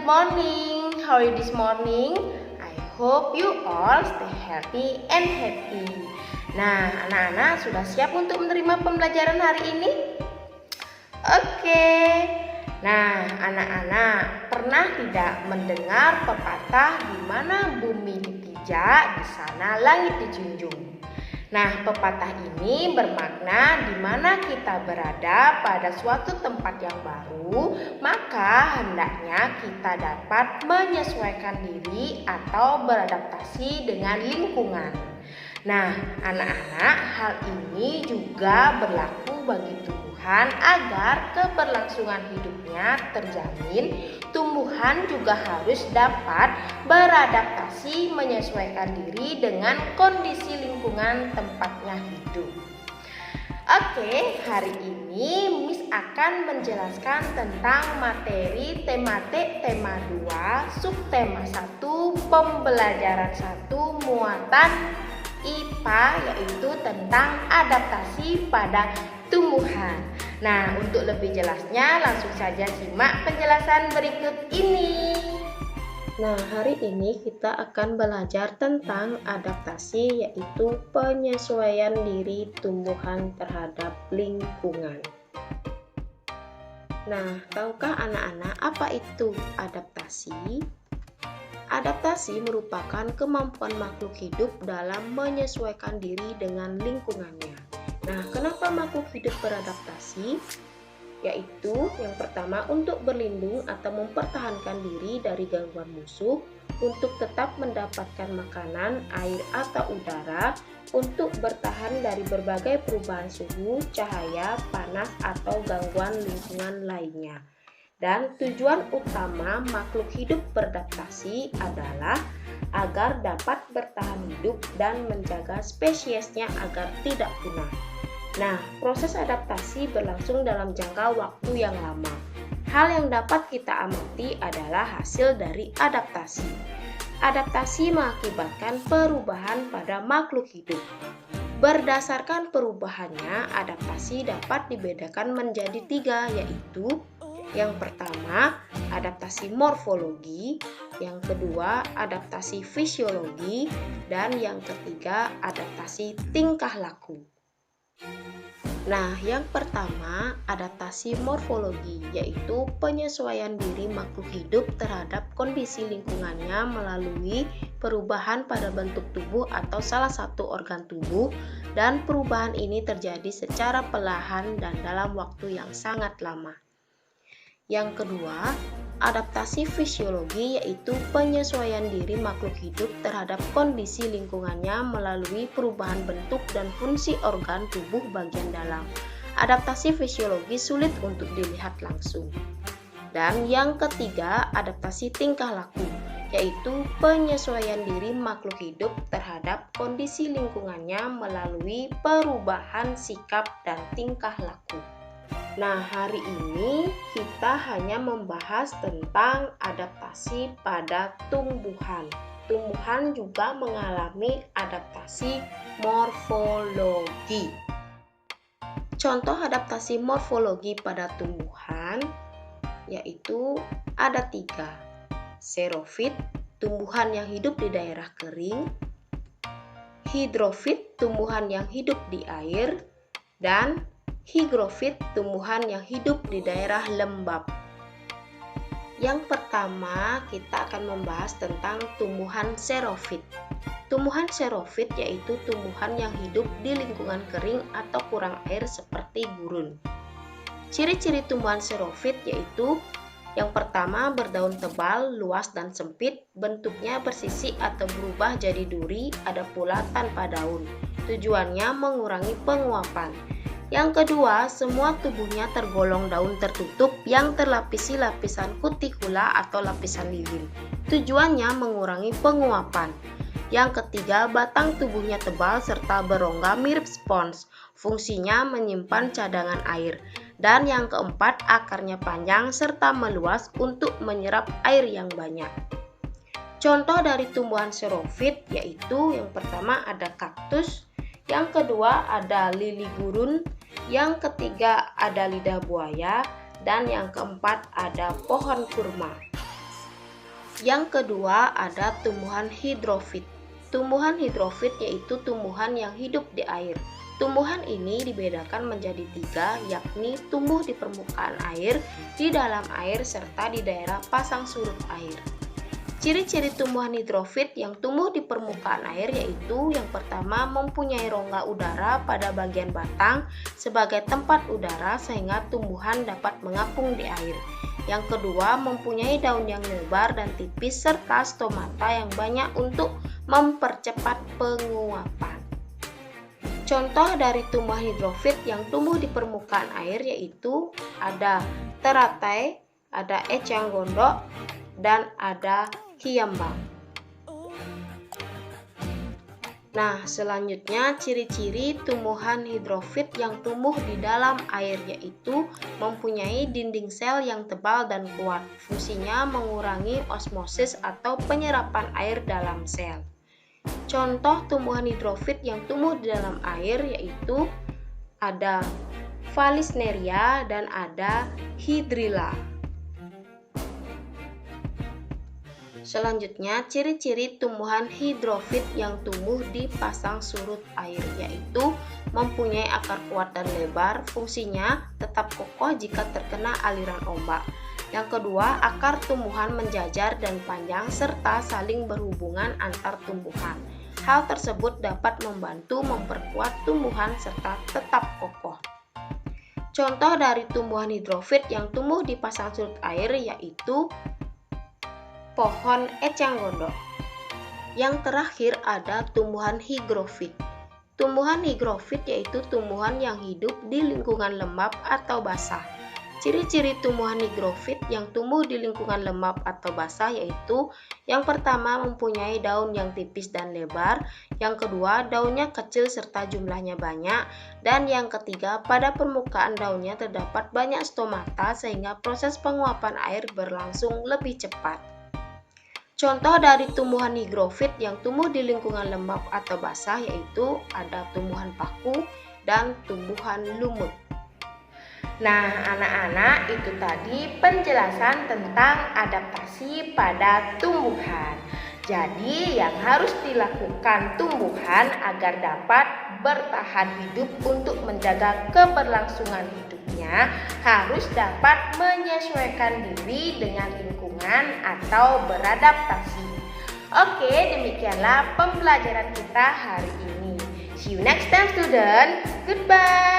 morning. How are you this morning? I hope you all stay healthy and happy. Nah, anak-anak sudah siap untuk menerima pembelajaran hari ini? Oke. Nah, anak-anak pernah tidak mendengar pepatah di mana bumi dipijak, di sana langit dijunjung? Nah, pepatah ini bermakna di mana kita berada pada suatu tempat yang baru, maka hendaknya kita dapat menyesuaikan diri atau beradaptasi dengan lingkungan. Nah, anak-anak, hal ini juga berlaku bagi tumbuhan agar keberlangsungan hidupnya terjamin. Tumbuhan juga harus dapat beradaptasi menyesuaikan diri dengan kondisi lingkungan tempatnya hidup. Oke, hari ini Miss akan menjelaskan tentang materi tematik tema 2, subtema 1, pembelajaran 1, muatan IPA, yaitu tentang adaptasi pada tumbuhan. Nah, untuk lebih jelasnya langsung saja simak penjelasan berikut ini. Nah, hari ini kita akan belajar tentang adaptasi, yaitu penyesuaian diri tumbuhan terhadap lingkungan. Nah, tahukah anak-anak apa itu adaptasi? Adaptasi merupakan kemampuan makhluk hidup dalam menyesuaikan diri dengan lingkungannya. Nah, kenapa makhluk hidup beradaptasi? Yaitu yang pertama untuk berlindung atau mempertahankan diri dari gangguan musuh, untuk tetap mendapatkan makanan, air atau udara, untuk bertahan dari berbagai perubahan suhu, cahaya, panas atau gangguan lingkungan lainnya. Dan tujuan utama makhluk hidup beradaptasi adalah agar dapat bertahan hidup dan menjaga spesiesnya agar tidak punah. Nah, proses adaptasi berlangsung dalam jangka waktu yang lama. Hal yang dapat kita amati adalah hasil dari adaptasi. Adaptasi mengakibatkan perubahan pada makhluk hidup. Berdasarkan perubahannya, adaptasi dapat dibedakan menjadi 3, yaitu yang pertama, adaptasi morfologi, yang kedua, adaptasi fisiologi, dan yang ketiga, adaptasi tingkah laku. Nah, yang pertama, adaptasi morfologi, yaitu penyesuaian diri makhluk hidup terhadap kondisi lingkungannya melalui perubahan pada bentuk tubuh atau salah satu organ tubuh, dan perubahan ini terjadi secara perlahan dan dalam waktu yang sangat lama. Yang kedua, adaptasi fisiologi, yaitu penyesuaian diri makhluk hidup terhadap kondisi lingkungannya melalui perubahan bentuk dan fungsi organ tubuh bagian dalam. Adaptasi fisiologi sulit untuk dilihat langsung. Dan yang ketiga, adaptasi tingkah laku, yaitu penyesuaian diri makhluk hidup terhadap kondisi lingkungannya melalui perubahan sikap dan tingkah laku. Nah, hari ini kita hanya membahas tentang adaptasi pada tumbuhan. Tumbuhan juga mengalami adaptasi morfologi. Contoh adaptasi morfologi pada tumbuhan yaitu ada 3. Xerofit, tumbuhan yang hidup di daerah kering. Hidrofit, tumbuhan yang hidup di air. Dan higrofit, tumbuhan yang hidup di daerah lembab. Yang pertama, kita akan membahas tentang tumbuhan xerofit. Tumbuhan xerofit yaitu tumbuhan yang hidup di lingkungan kering atau kurang air seperti gurun. Ciri-ciri tumbuhan xerofit yaitu yang pertama, berdaun tebal, luas dan sempit, bentuknya bersisi atau berubah jadi duri, ada pula tanpa daun. Tujuannya mengurangi penguapan. Yang kedua, semua tubuhnya tergolong daun tertutup yang terlapisi lapisan kutikula atau lapisan lilin. Tujuannya mengurangi penguapan. Yang ketiga, batang tubuhnya tebal serta berongga mirip spons. Fungsinya menyimpan cadangan air. Dan yang keempat, akarnya panjang serta meluas untuk menyerap air yang banyak. Contoh dari tumbuhan xerofit yaitu yang pertama ada kaktus, yang kedua ada lili gurun, yang ketiga ada lidah buaya, dan yang keempat ada pohon kurma. Yang kedua ada tumbuhan hidrofit. Tumbuhan hidrofit yaitu tumbuhan yang hidup di air. Tumbuhan ini dibedakan menjadi 3, yakni tumbuh di permukaan air, di dalam air, serta di daerah pasang surut air. Ciri-ciri tumbuhan hidrofit yang tumbuh di permukaan air yaitu yang pertama mempunyai rongga udara pada bagian batang sebagai tempat udara sehingga tumbuhan dapat mengapung di air. Yang kedua, mempunyai daun yang lebar dan tipis serta stomata yang banyak untuk mempercepat penguapan. Contoh dari tumbuhan hidrofit yang tumbuh di permukaan air yaitu ada teratai, ada eceng gondok, dan ada kiambang. Nah, selanjutnya ciri-ciri tumbuhan hidrofit yang tumbuh di dalam air yaitu mempunyai dinding sel yang tebal dan kuat. Fungsinya mengurangi osmosis atau penyerapan air dalam sel. Contoh tumbuhan hidrofit yang tumbuh di dalam air yaitu ada Vallisneria dan ada Hydrilla. Selanjutnya, ciri-ciri tumbuhan hidrofit yang tumbuh di pasang surut air yaitu mempunyai akar kuat dan lebar, fungsinya tetap kokoh jika terkena aliran ombak. Yang kedua, akar tumbuhan menjajar dan panjang serta saling berhubungan antar tumbuhan. Hal tersebut dapat membantu memperkuat tumbuhan serta tetap kokoh. Contoh dari tumbuhan hidrofit yang tumbuh di pasang surut air yaitu pohon eceng gondok. Yang terakhir ada tumbuhan higrofit. Tumbuhan higrofit yaitu tumbuhan yang hidup di lingkungan lembab atau basah. Ciri-ciri tumbuhan higrofit yang tumbuh di lingkungan lembab atau basah yaitu yang pertama mempunyai daun yang tipis dan lebar, yang kedua daunnya kecil serta jumlahnya banyak, dan yang ketiga pada permukaan daunnya terdapat banyak stomata sehingga proses penguapan air berlangsung lebih cepat. Contoh dari tumbuhan higrofit yang tumbuh di lingkungan lembab atau basah yaitu ada tumbuhan paku dan tumbuhan lumut. Nah, anak-anak, itu tadi penjelasan tentang adaptasi pada tumbuhan. Jadi, yang harus dilakukan tumbuhan agar dapat bertahan hidup untuk menjaga keberlangsungan hidupnya harus dapat menyesuaikan diri dengan lingkungan atau beradaptasi. Oke, demikianlah pembelajaran kita hari ini. See you next time, student. Goodbye.